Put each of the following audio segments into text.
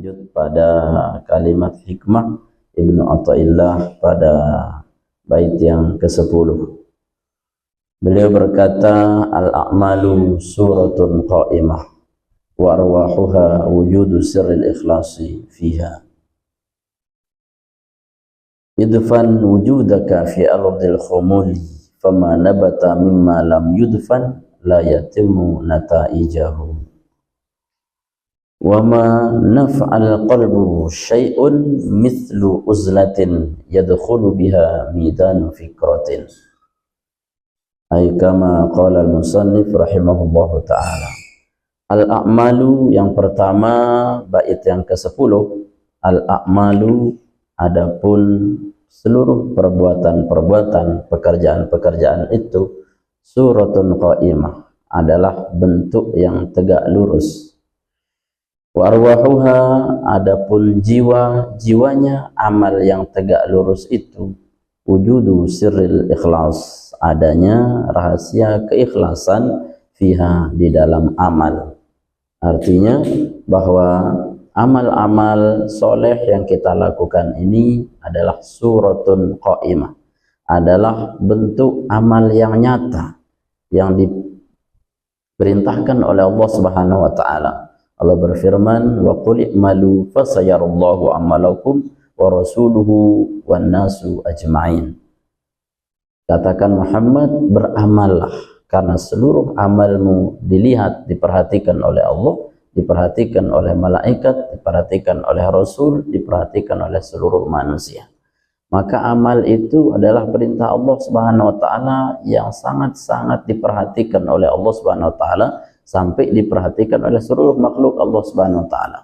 lanjut pada kalimat hikmah Ibnu Athaillah pada bait yang ke-10. Beliau berkata, al-a'malu suratun qa'imah wa arwahuha wujudu sirril ikhlasi fiha. Idfan wujudaka fi ardil khumuli fama nabata mimma lam yudfan la yatimu nataijahu. Wa ma naf'al qalbu syai'un mithlu uzlatin yadkhulu biha midanu fikratin. Ay kama qala al-musannif rahimahullahu ta'ala. Al-a'malu yang pertama, bait yang ke-10, al-a'malu adapun seluruh perbuatan-perbuatan, pekerjaan-pekerjaan itu suratun qa'imah, adalah bentuk yang tegak lurus. Wa arwahuha adapun jiwa-jiwanya amal yang tegak lurus itu wujudu sirril ikhlas, adanya rahasia keikhlasan fiha, di dalam amal. Artinya bahwa amal-amal soleh yang kita lakukan ini adalah suratun qa'imah, adalah bentuk amal yang nyata yang diperintahkan oleh Allah Subhanahu wa taala. Allah berfirman, wa qul i'malu fasayarallahu amalakum wa rasuluhu wan nasu ajma'in. Katakan Muhammad, beramallah karena seluruh amalmu dilihat, diperhatikan oleh Allah, diperhatikan oleh malaikat, diperhatikan oleh Rasul, diperhatikan oleh seluruh manusia. Maka amal itu adalah perintah Allah Subhanahu wa taala yang sangat-sangat diperhatikan oleh Allah Subhanahu wa taala, sampai diperhatikan oleh seluruh makhluk Allah Subhanahu wa taala.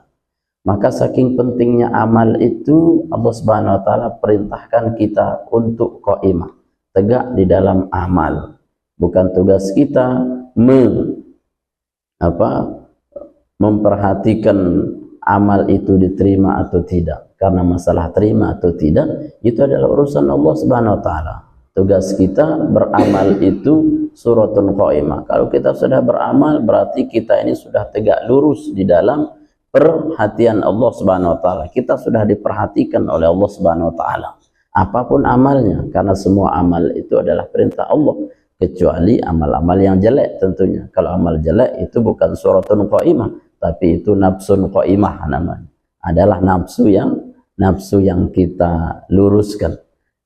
Maka saking pentingnya amal itu, Allah Subhanahu wa taala perintahkan kita untuk qaimah, tegak di dalam amal. Bukan tugas kita memperhatikan amal itu diterima atau tidak. Karena masalah terima atau tidak itu adalah urusan Allah Subhanahu wa taala. Tugas kita beramal itu suratun qa'imah. Kalau kita sudah beramal, berarti kita ini sudah tegak lurus di dalam perhatian Allah Subhanahu wa taala. Kita sudah diperhatikan oleh Allah Subhanahu wa taala. Apapun amalnya, karena semua amal itu adalah perintah Allah, kecuali amal-amal yang jelek tentunya. Kalau amal jelek itu bukan suratun qa'imah, tapi itu nafsun qa'imah namanya. Adalah nafsu yang kita luruskan.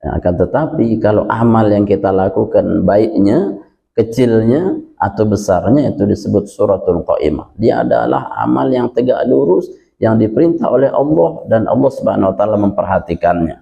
Akan tetapi kalau amal yang kita lakukan, baiknya, kecilnya atau besarnya, itu disebut suratul qa'imah. Dia adalah amal yang tegak lurus, yang diperintah oleh Allah dan Allah Subhanahu wa taala memperhatikannya.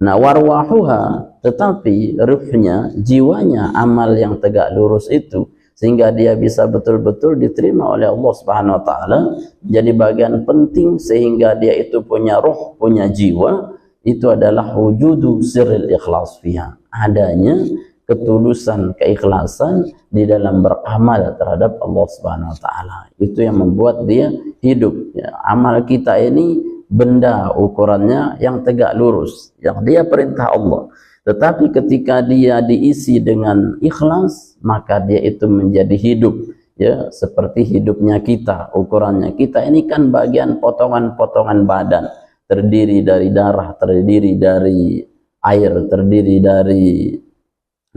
Nah, warwahuha, tetapi ruhnya, jiwanya amal yang tegak lurus itu, sehingga dia bisa betul-betul diterima oleh Allah Subhanahu wa taala, jadi bagian penting sehingga dia itu punya roh, punya jiwa, itu adalah wujudu sirril ikhlas fiha, adanya ketulusan, keikhlasan di dalam beramal terhadap Allah Subhanahu wa taala. Itu yang membuat dia hidup. Ya, amal kita ini benda ukurannya yang tegak lurus, yang dia perintah Allah. Tetapi ketika dia diisi dengan ikhlas, maka dia itu menjadi hidup. Ya, seperti hidupnya kita, ukurannya. Kita ini kan bagian potongan-potongan badan, terdiri dari darah, terdiri dari air, terdiri dari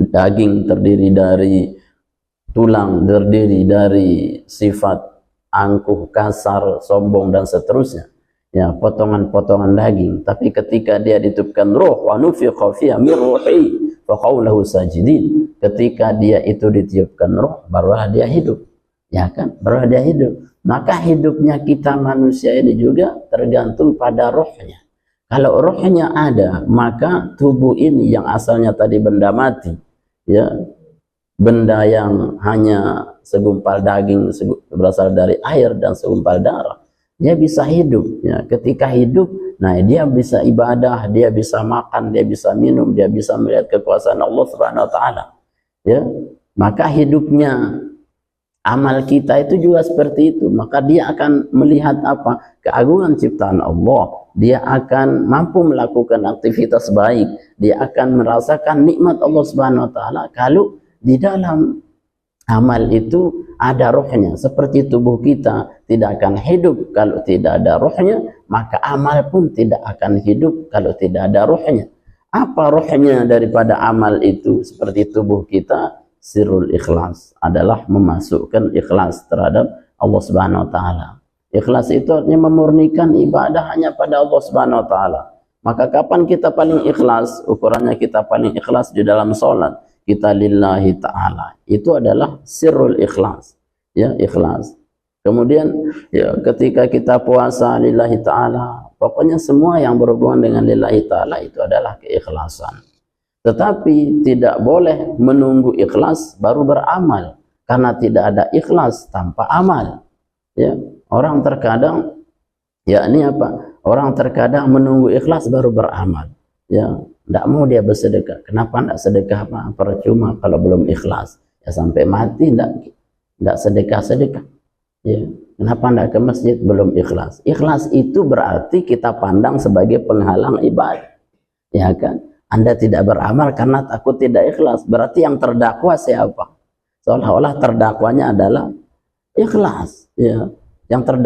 daging, terdiri dari tulang, terdiri dari sifat angkuh, kasar, sombong, dan seterusnya. Ya, potongan-potongan daging. Tapi ketika dia ditutupkan roh, wa nufiqa fiha min ruhi fa qawlahu sajidin, ketika dia itu ditiupkan roh, barulah dia hidup. Ya kan? Barulah dia hidup. Maka hidupnya kita manusia ini juga tergantung pada rohnya. Kalau rohnya ada, maka tubuh ini yang asalnya tadi benda mati, ya, benda yang hanya segumpal daging berasal dari air dan segumpal darah, dia bisa hidup. Ya, ketika hidup, nah dia bisa ibadah, dia bisa makan, dia bisa minum, dia bisa melihat kekuasaan Allah Subhanahu wa taala. Ya, maka hidupnya amal kita itu juga seperti itu. Maka dia akan melihat apa? Keagungan ciptaan Allah. Dia akan mampu melakukan aktivitas baik. Dia akan merasakan nikmat Allah Subhanahu wa taala kalau di dalam Amal itu ada ruhnya. Seperti tubuh kita tidak akan hidup kalau tidak ada ruhnya, maka amal pun tidak akan hidup kalau tidak ada ruhnya. Apa ruhnya daripada amal itu? Seperti tubuh kita, sirrul ikhlas adalah memasukkan ikhlas terhadap Allah Subhanahu wa taala. Ikhlas itu artinya memurnikan ibadah hanya pada Allah Subhanahu wa taala. Maka kapan kita paling ikhlas? Ukurannya kita paling ikhlas di dalam salat. Kita lillahi ta'ala, itu adalah sirrul ikhlas, ya, ikhlas. Kemudian ya, ketika kita puasa lillahi ta'ala, pokoknya semua yang berhubungan dengan lillahi ta'ala itu adalah keikhlasan. Tetapi tidak boleh menunggu ikhlas baru beramal, karena tidak ada ikhlas tanpa amal. Ya, orang terkadang ya ini apa? Orang terkadang menunggu ikhlas baru beramal. Ya, tidak mau dia bersedekah. Kenapa tidak sedekah, Pak? Percuma kalau belum ikhlas. Ya sampai mati tidak sedekah-sedekah. Ya, kenapa tidak ke masjid belum ikhlas? Ikhlas itu berarti kita pandang sebagai penghalang ibadah. Ya kan? Anda tidak beramal karena takut tidak ikhlas. Berarti yang terdakwa siapa? Seolah-olah terdakwanya adalah ikhlas. Ya. Yang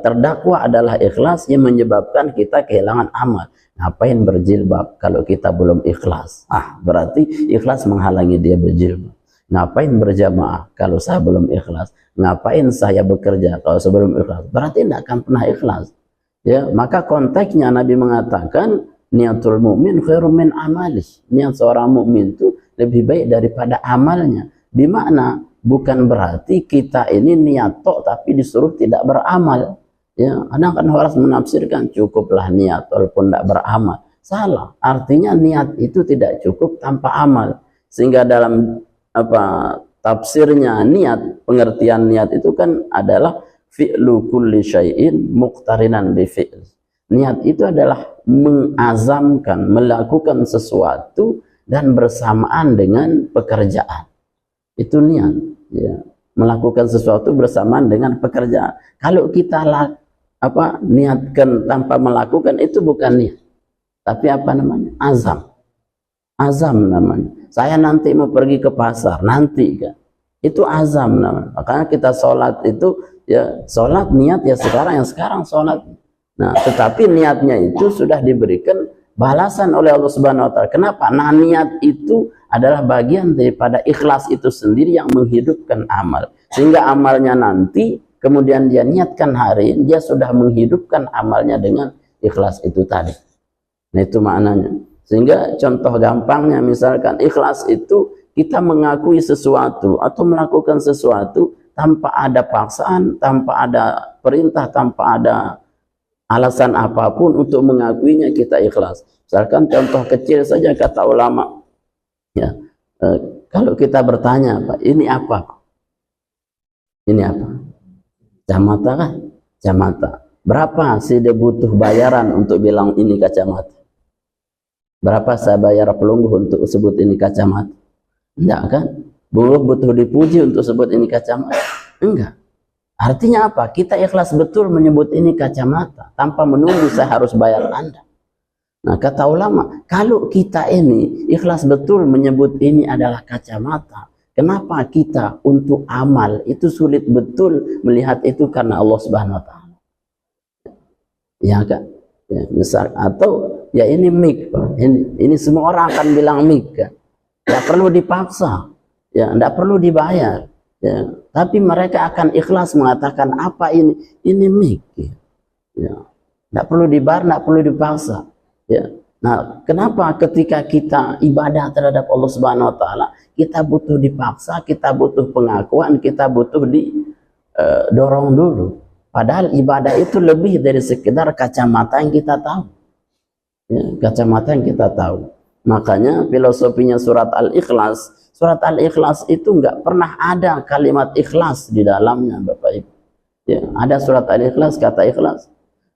terdakwa adalah ikhlas yang menyebabkan kita kehilangan amal. Ngapain berjilbab kalau kita belum ikhlas? Berarti ikhlas menghalangi dia berjilbab. Ngapain berjamaah kalau saya belum ikhlas? Ngapain saya bekerja kalau sebelum ikhlas? Berarti tidak akan pernah ikhlas. Ya, maka konteksnya Nabi mengatakan niatul mukmin khairum min amalih. Niat seorang mukmin itu lebih baik daripada amalnya. Di mana bukan berarti kita ini niat tok tapi disuruh tidak beramal. Ya, kadang kan harus menafsirkan cukuplah niat walaupun tidak beramal. Salah. Artinya niat itu tidak cukup tanpa amal. Sehingga dalam tafsirnya niat, pengertian niat itu kan adalah fi'lu kulli syai'in muqtarinan bi fi'l. Niat itu adalah mengazamkan, melakukan sesuatu dan bersamaan dengan pekerjaan. Itu niat, ya. Melakukan sesuatu bersamaan dengan pekerjaan. Kalau kita niatkan tanpa melakukan, itu bukan niat, tapi apa namanya? Azam namanya. Saya nanti mau pergi ke pasar, nanti kan, itu azam namanya. Makanya kita sholat itu ya, sholat niat ya sekarang, yang sekarang sholat. Nah, tetapi niatnya itu sudah diberikan balasan oleh Allah Subhanahu wa taala. Kenapa? Nah, niat itu adalah bagian daripada ikhlas itu sendiri yang menghidupkan amal. Sehingga amalnya nanti kemudian dia niatkan hari ini, dia sudah menghidupkan amalnya dengan ikhlas itu tadi. Nah, itu maknanya. Sehingga contoh gampangnya misalkan ikhlas itu kita mengakui sesuatu atau melakukan sesuatu tanpa ada paksaan, tanpa ada perintah, tanpa ada alasan apapun untuk mengakuinya, kita ikhlas. Misalkan contoh kecil saja kata ulama. Ya, kalau kita bertanya, Pak, ini apa? Ini apa? Kacamata kan? Kacamata. Berapa sih dia butuh bayaran untuk bilang ini kacamata? Berapa saya bayar pelungguh untuk sebut ini kacamata? Enggak kan? Butuh dipuji untuk sebut ini kacamata? Enggak. Artinya apa? Kita ikhlas betul menyebut ini kacamata tanpa menunggu saya harus bayar Anda. Nah, kata ulama, kalau kita ini ikhlas betul menyebut ini adalah kacamata, kenapa kita untuk amal itu sulit betul melihat itu karena Allah Subhanahu wa taala? Ya kan? Ya, misal atau ya ini mic, ini semua orang akan bilang mic kan. Tidak perlu dipaksa. Ya, tidak perlu dibayar. Ya, tapi mereka akan ikhlas mengatakan apa ini mic. Ya, tidak perlu dibayar, tidak perlu dipaksa. Ya, nah kenapa ketika kita ibadah terhadap Allah Subhanahu wa taala kita butuh dipaksa, kita butuh pengakuan, kita butuh dorong dulu. Padahal ibadah itu lebih dari sekedar kacamata yang kita tahu. Ya, kacamata yang kita tahu. Makanya filosofinya surat Al-Ikhlas, surat Al-Ikhlas itu nggak pernah ada kalimat ikhlas di dalamnya, Bapak Ibu. Ya, ada surat Al-Ikhlas, kata ikhlas.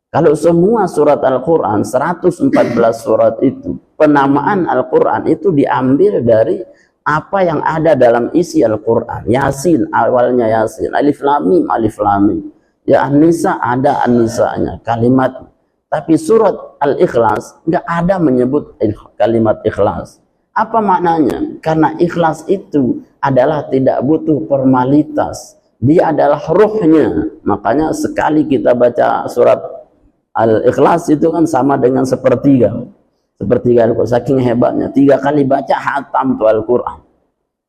Kalau semua surat Al-Quran, 114 surat itu, penamaan Al-Quran itu diambil dari apa yang ada dalam isi Al-Quran. Yasin, awalnya Yasin. Alif Lam Mim, Alif Lam Mim. Ya, An-Nisa ada An-Nisanya, kalimat. Tapi surat Al-Ikhlas nggak ada menyebut kalimat ikhlas. Apa maknanya? Karena ikhlas itu adalah tidak butuh formalitas. Dia adalah ruhnya. Makanya sekali kita baca surat Al-Ikhlas itu kan sama dengan sepertiga. Sepertiga Al-Quran, saking hebatnya. 3 kali baca hatam tuh Al-Quran.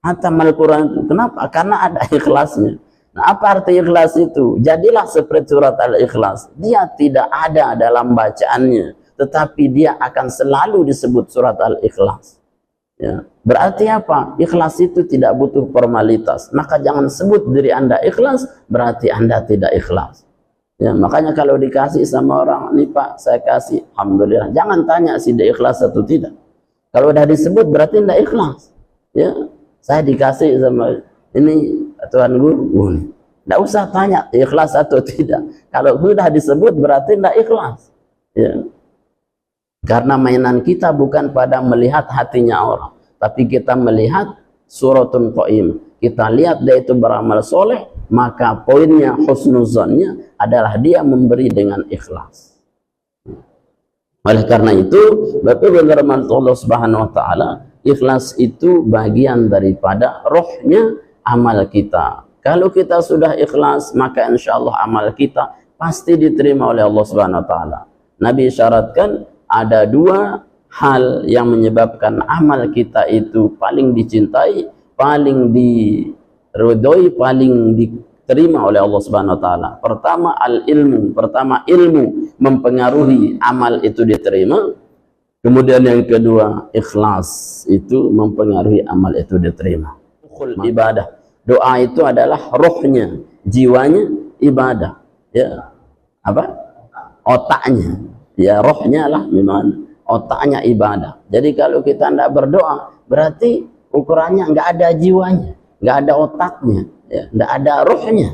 Hatam Al-Quran itu. Kenapa? Karena ada ikhlasnya. Nah, apa arti ikhlas itu? Jadilah seperti surat Al-Ikhlas. Dia tidak ada dalam bacaannya, tetapi dia akan selalu disebut surat Al-Ikhlas. Ya. Berarti apa? Ikhlas itu tidak butuh formalitas. Maka jangan sebut diri Anda ikhlas, berarti Anda tidak ikhlas. Ya, makanya kalau dikasih sama orang, nih Pak, saya kasih, alhamdulillah. Jangan tanya sih dia ikhlas atau tidak. Kalau udah disebut berarti tidak ikhlas. Ya, saya dikasih sama ini Tuhan Guru. Tidak usah tanya ikhlas atau tidak. Kalau sudah disebut berarti tidak ikhlas. Ya. Karena mainan kita bukan pada melihat hatinya orang, tapi kita melihat suratun qaim. Kita lihat dia itu beramal soleh, maka poinnya husnuzonnya adalah dia memberi dengan ikhlas. Oleh karena itu, Bapak Ibu rahmati Allah Subhanahu wa taala, ikhlas itu bagian daripada rohnya amal kita. Kalau kita sudah ikhlas, maka insya Allah amal kita pasti diterima oleh Allah Subhanahu wa taala. Nabi isyaratkan ada 2 hal yang menyebabkan amal kita itu paling dicintai, paling diridhoi, paling diterima oleh Allah Subhanahu wa taala. Pertama al-ilmu, ilmu mempengaruhi amal itu diterima. Kemudian yang kedua, ikhlas itu mempengaruhi amal itu diterima. Ibadah. Doa itu adalah rohnya, jiwanya ibadah. Ya. Apa? Otaknya. Ya, rohnya lah memang otaknya ibadah. Jadi kalau kita tidak berdoa, berarti ukurannya nggak ada jiwanya, nggak ada otaknya, ya, nggak ada rohnya.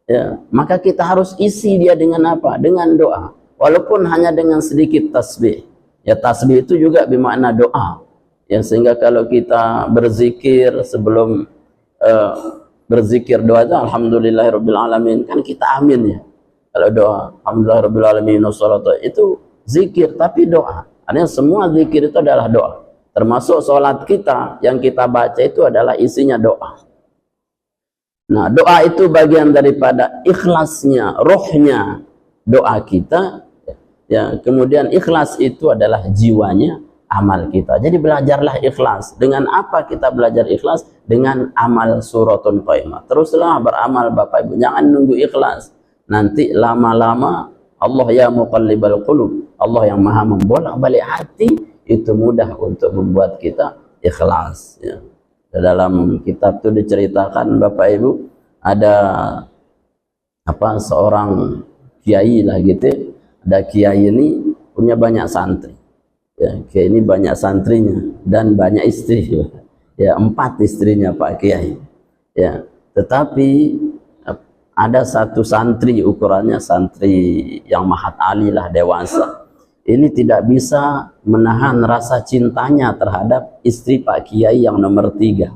Ya, maka kita harus isi dia dengan apa? Dengan doa. Walaupun hanya dengan sedikit tasbih. Ya, tasbih itu juga bermakna doa. Ya, sehingga kalau kita berzikir sebelum berzikir doa itu alhamdulillahirabbil alamin, kan kita amin ya. Kalau doa alhamdulillahirabbil alamin wassalatu itu zikir tapi doa. Artinya semua zikir itu adalah doa. Termasuk sholat kita yang kita baca itu adalah isinya doa. Nah, doa itu bagian daripada ikhlasnya, rohnya doa kita. Ya, kemudian ikhlas itu adalah jiwanya amal kita. Jadi belajarlah ikhlas. Dengan apa kita belajar ikhlas? Dengan amal suratun qaimah. Teruslah beramal Bapak Ibu. Jangan nunggu ikhlas. Nanti lama-lama Allah ya muqallibal qulub, Allah yang maha membolak-balik hati, itu mudah untuk membuat kita ikhlas. Ya. Dalam kitab itu diceritakan Bapak Ibu, ada apa seorang kiai lah gitu. Ada kiai ini punya banyak santri. Ya, kiai ini banyak santrinya dan banyak istri. Ya, 4 istrinya Pak Kiai. Ya, tetapi ada satu santri, ukurannya santri yang mahat ali lah, dewasa. Ini tidak bisa menahan rasa cintanya terhadap istri Pak Kiai yang nomor 3.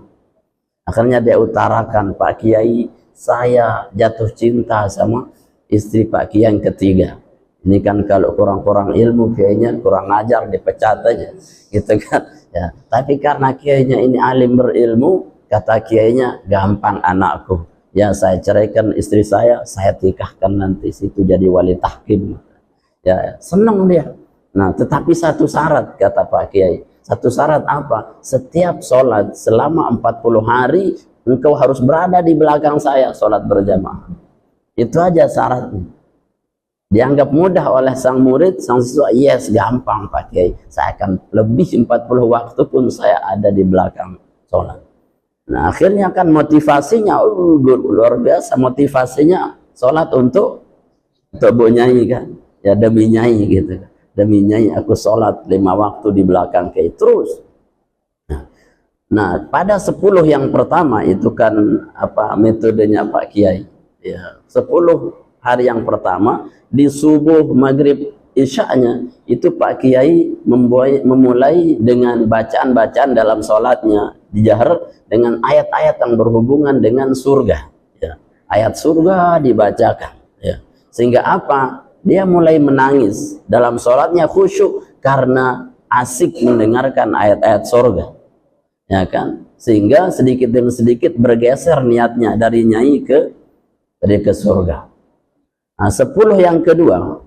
Akhirnya dia utarakan, Pak Kiai, saya jatuh cinta sama istri Pak Kiai yang ketiga. Ini kan kalau kurang-kurang ilmu, kiainya kurang ajar, dipecat aja, gitu kan. Ya, tapi karena kiainya ini alim berilmu, kata kiainya, gampang anakku. Ya, saya ceraikan istri saya tikahkan nanti, situ jadi wali tahkim. Ya, senang dia. Nah, tetapi satu syarat, kata Pak Kiai. Satu syarat apa? Setiap sholat selama 40 hari, engkau harus berada di belakang saya, sholat berjamaah. Itu aja syaratnya. Dianggap mudah oleh sang murid, sang siswa. Yes, gampang Pak Kiai. Saya akan lebih 40 waktu pun saya ada di belakang sholat. Nah, akhirnya kan motivasinya luar biasa. Motivasinya sholat untuk Bu Nyai kan. Ya, demi Nyai gitu. Demi Nyai aku sholat 5 waktu di belakang Kiai terus. Nah, pada 10 yang pertama itu kan apa metodenya Pak Kiai. Ya, 10 hari yang pertama di subuh, maghrib, isya'nya itu Pak Kiai memulai dengan bacaan-bacaan dalam sholatnya, dijahar dengan ayat-ayat yang berhubungan dengan surga. Ya. Ayat surga dibacakan. Ya. Sehingga apa? Dia mulai menangis dalam sholatnya, khusyuk karena asik mendengarkan ayat-ayat surga. Ya kan? sehingga sedikit demi sedikit bergeser niatnya dari nyai ke surga. Nah, 10 yang kedua,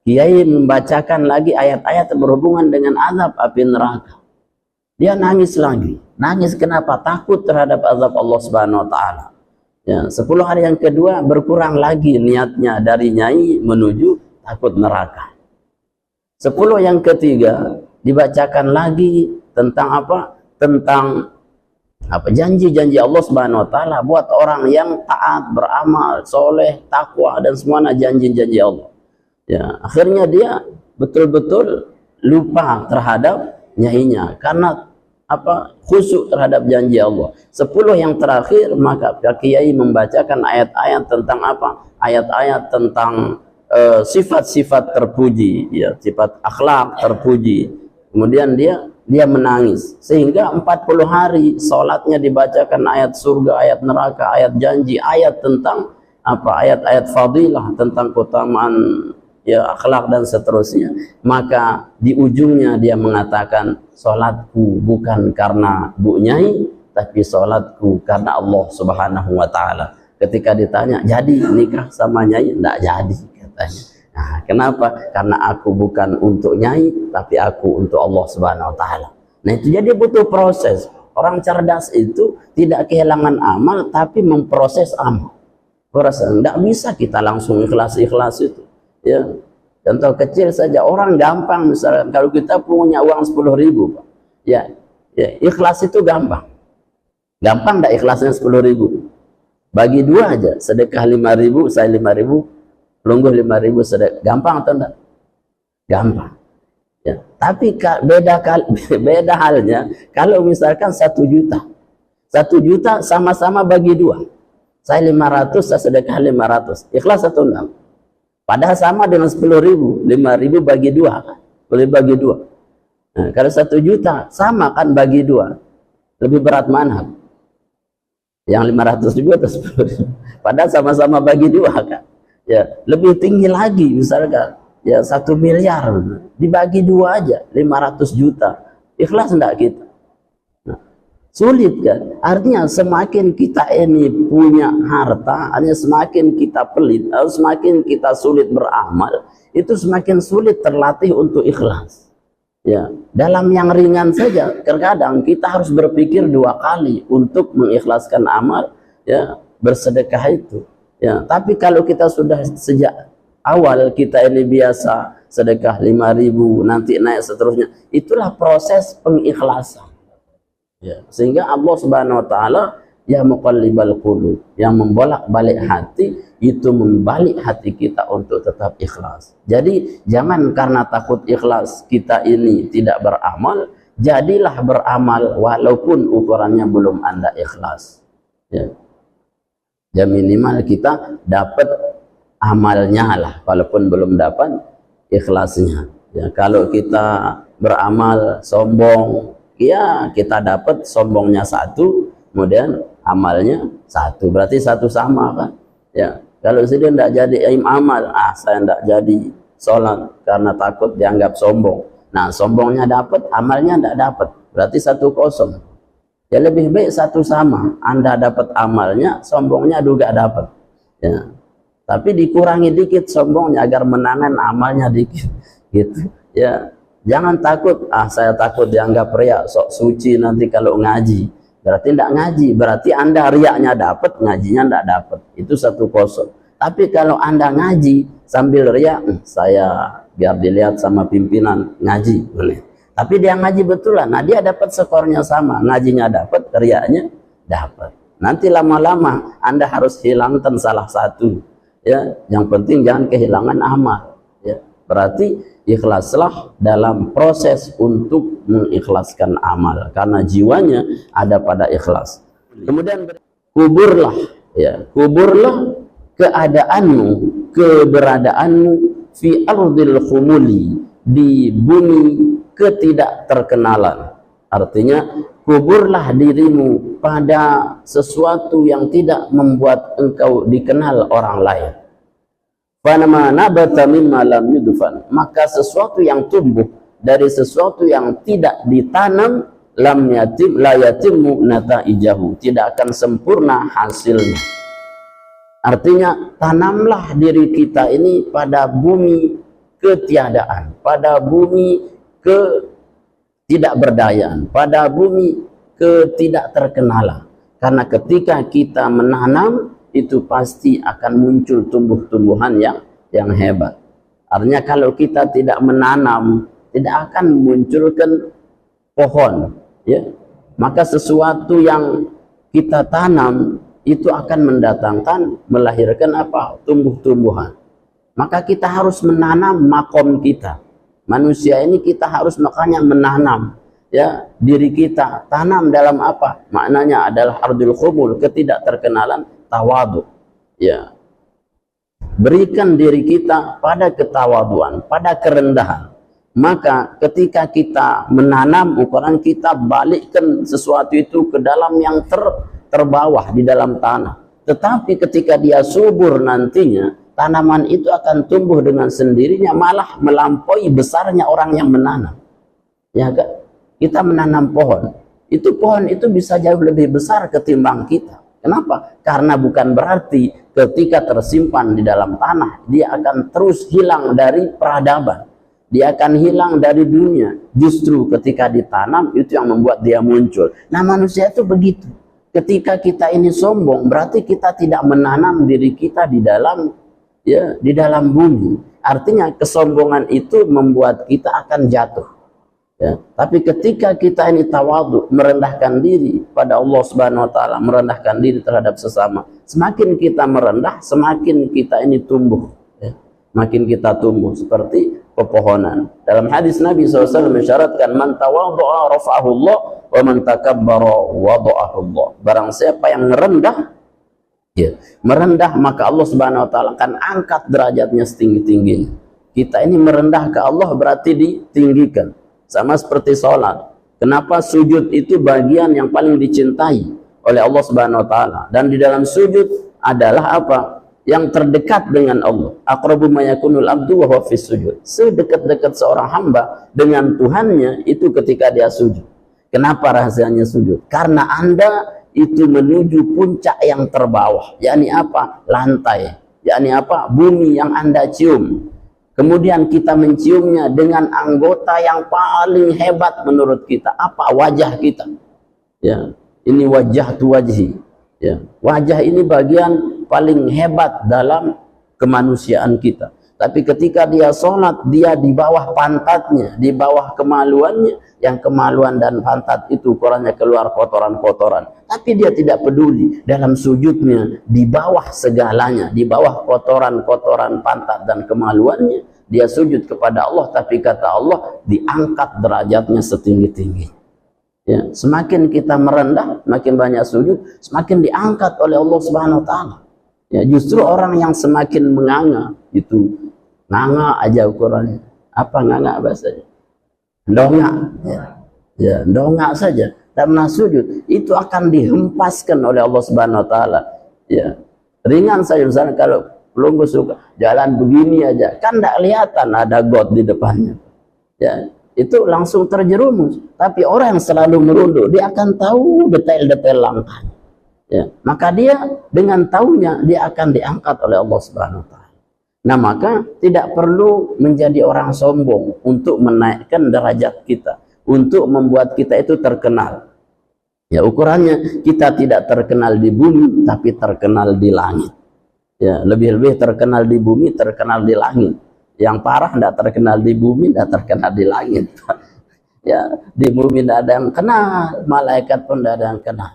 kiai membacakan lagi ayat-ayat berhubungan dengan azab api neraka. Dia nangis lagi. Nangis kenapa? Takut terhadap azab Allah Subhanahu wa taala. Ya, 10 hari yang kedua berkurang lagi niatnya dari nyai menuju takut neraka. 10 yang ketiga dibacakan lagi tentang apa? Tentang apa? Janji-janji Allah Subhanahu wa taala buat orang yang taat, beramal, soleh, takwa dan semuanya janji-janji Allah. Ya, akhirnya dia betul-betul lupa terhadap nyainya karena apa? Khusyuk terhadap janji Allah. 10 yang terakhir maka kiai membacakan ayat-ayat tentang apa? Ayat-ayat tentang sifat-sifat terpuji, ya, sifat akhlak terpuji. Kemudian dia menangis sehingga 40 hari salatnya dibacakan ayat surga, ayat neraka, ayat janji, ayat tentang apa? Ayat-ayat fadilah tentang keutamaan ya akhlak dan seterusnya. Maka di ujungnya dia mengatakan, salatku bukan karena Bu Nyai, tapi salatku karena Allah Subhanahu wa taala. Ketika ditanya, jadi nikah sama Nyai? Enggak jadi katanya. Nah, kenapa? Karena aku bukan untuk Nyai, tapi aku untuk Allah Subhanahu wa taala. Nah, itu jadi butuh proses. Orang cerdas itu tidak kehilangan amal, tapi memproses amal. Proses. Enggak bisa kita langsung ikhlas-ikhlas itu. Ya, contoh kecil saja, orang gampang misalnya kalau kita punya uang 10.000, Pak. Ya, ikhlas itu gampang. Gampang enggak ikhlasnya 10.000? Bagi 2 aja, sedekah 5.000, saya 5.000, lungguh 5.000 sedekah. Gampang atau enggak? Gampang. Ya, tapi beda halnya kalau misalkan 1 juta. 1 juta sama-sama bagi 2. Saya 500, saya sedekah 500. Ikhlas atau enggak? Padahal sama dengan 10.000, 5.000 bagi 2 kan? Boleh bagi 2. Nah, kalau 1 juta sama kan bagi 2. Lebih berat mana? Yang 500.000 atau 10.000? Padahal sama-sama bagi 2 kan? Ya, lebih tinggi lagi misalkan ya 1 miliar dibagi 2 aja 500 juta. Ikhlas enggak kita? Sulit kan? Artinya semakin kita ini punya harta, artinya semakin kita pelit, atau semakin kita sulit beramal, itu semakin sulit terlatih untuk ikhlas. Ya, dalam yang ringan saja, terkadang kita harus berpikir 2 kali untuk mengikhlaskan amal, ya, bersedekah itu. Ya, tapi kalau kita sudah sejak awal kita ini biasa sedekah 5.000, nanti naik seterusnya, itulah proses pengikhlasan. Ya, sehingga Allah Subhanahu wa taala ya muqallibal qulub, yang membolak-balik hati, itu membalik hati kita untuk tetap ikhlas. Jadi jangan karena takut ikhlas kita ini tidak beramal, jadilah beramal walaupun ukurannya belum Anda ikhlas. Ya. Ya minimal kita dapat amalnya lah, walaupun belum dapat ikhlasnya. Ya, kalau kita beramal sombong, ya kita dapat sombongnya 1, kemudian amalnya 1, berarti 1 sama kan. Ya, kalau dia tidak jadi amal, saya tidak jadi sholat karena takut dianggap sombong. Nah, sombongnya dapat, amalnya tidak dapat, berarti 1-0. Ya lebih baik 1 sama, Anda dapat amalnya, sombongnya juga dapat. Ya, tapi dikurangi dikit sombongnya agar menangan amalnya dikit, gitu. Ya. Jangan takut, saya takut dianggap riak, sok suci nanti kalau ngaji. Berarti tidak ngaji, berarti Anda riaknya dapat, ngajinya tidak dapat. Itu 1-0. Tapi kalau Anda ngaji sambil riak, saya biar dilihat sama pimpinan, ngaji boleh. Tapi dia ngaji betulan, nah dia dapat skornya sama, ngajinya dapat, riaknya dapat. Nanti lama-lama Anda harus hilangkan salah satu. Ya, yang penting jangan kehilangan amal. Ya, berarti ikhlaslah dalam proses untuk mengikhlaskan amal, karena jiwanya ada pada ikhlas. Kemudian kuburlah, ya, kuburlah keadaanmu, keberadaanmu fi ardil khumuli, di bumi ketidakterkenalan. Artinya kuburlah dirimu pada sesuatu yang tidak membuat engkau dikenal orang lain. Fanama nabata mimma lam yudfan, maka sesuatu yang tumbuh dari sesuatu yang tidak ditanam, lam yatim la yatimmu nataijahu, tidak akan sempurna hasilnya. Artinya tanamlah diri kita ini pada bumi ketiadaan, pada bumi ketidakberdayaan, pada bumi ketidakterkenalan. Karena ketika kita menanam itu pasti akan muncul tumbuh-tumbuhan yang hebat. Artinya kalau kita tidak menanam, tidak akan memunculkan pohon, ya. Maka sesuatu yang kita tanam itu akan mendatangkan, melahirkan apa? Tumbuh-tumbuhan. Maka kita harus menanam makom kita. Manusia ini kita harus makanya menanam, ya, diri kita. Tanam dalam apa? Maknanya adalah ardul khumul, ketidakterkenalan, tawadu, ya. Berikan diri kita pada ketawaduan, pada kerendahan. Maka ketika kita menanam, ukuran kita balikkan sesuatu itu ke dalam yang terbawah di dalam tanah. Tetapi ketika dia subur nantinya, tanaman itu akan tumbuh dengan sendirinya, malah melampaui besarnya orang yang menanam. Ya kan? Kita menanam pohon itu bisa jauh lebih besar ketimbang kita. Kenapa? Karena bukan berarti ketika tersimpan di dalam tanah dia akan terus hilang dari peradaban, dia akan hilang dari dunia. Justru ketika ditanam itu yang membuat dia muncul. Nah, manusia itu begitu. Ketika kita ini sombong, berarti kita tidak menanam diri kita di dalam, ya, di dalam bumi. Artinya kesombongan itu membuat kita akan jatuh. Ya, tapi ketika kita ini tawadhu, merendahkan diri pada Allah Subhanahu wa taala, merendahkan diri terhadap sesama, semakin kita merendah, semakin kita ini tumbuh, ya. Makin kita tumbuh seperti pepohonan. Dalam hadis Nabi SAW mensyaratkan, man tawadhu'a rafa'ahu Allah wa man takabbara wada'ahu Allah. Barang siapa yang merendah, ya, merendah, maka Allah Subhanahu wa taala akan angkat derajatnya setinggi-tingginya. Kita ini merendah ke Allah berarti ditinggikan. Sama seperti sholat. Kenapa sujud itu bagian yang paling dicintai oleh Allah Subhanahu wa taala? Dan di dalam sujud adalah apa? Yang terdekat dengan Allah. Aqrabu ma yakunul abdu wa huwa fis sujud. Sedekat-dekat seorang hamba dengan Tuhannya itu ketika dia sujud. Kenapa rahasianya sujud? Karena Anda itu menuju puncak yang terbawah. Yakni apa? Lantai. Yakni apa? Bumi yang Anda cium. Kemudian kita menciumnya dengan anggota yang paling hebat menurut kita. Apa? Wajah kita. Ya, ini wajah tu wajhi. Ya, wajah ini bagian paling hebat dalam kemanusiaan kita. Tapi ketika dia sholat, dia di bawah pantatnya, di bawah kemaluannya. Yang kemaluan dan pantat itu ukurannya keluar kotoran-kotoran. Tapi dia tidak peduli. Dalam sujudnya, di bawah segalanya, di bawah kotoran-kotoran pantat dan kemaluannya, dia sujud kepada Allah. Tapi kata Allah, diangkat derajatnya setinggi-tinggi. Ya, semakin kita merendah, makin banyak sujud, semakin diangkat oleh Allah Subhanahu wa taala. Ya, justru orang yang semakin menganga itu, nganga aja ukurannya. Apa nganga bahasanya? Dongak. Ya, dongak saja. Tak pernah sujud. Itu akan dihempaskan oleh Allah Subhanahu wa taala. Ya. Ringan saja misalnya kalau belum suka jalan begini aja, kan tidak kelihatan ada got di depannya. Ya, itu langsung terjerumus. Tapi orang yang selalu merunduk, dia akan tahu detail-detail langkahnya. Ya, maka dia dengan tahunya dia akan diangkat oleh Allah Subhanahu wa taala. Nah, maka tidak perlu menjadi orang sombong untuk menaikkan derajat kita, untuk membuat kita itu terkenal. Ya, ukurannya kita tidak terkenal di bumi, tapi terkenal di langit. Ya, lebih-lebih terkenal di bumi, terkenal di langit. Yang parah tidak terkenal di bumi, tidak terkenal di langit. Ya, di bumi tidak ada yang kenal, malaikat pun tidak ada yang kenal.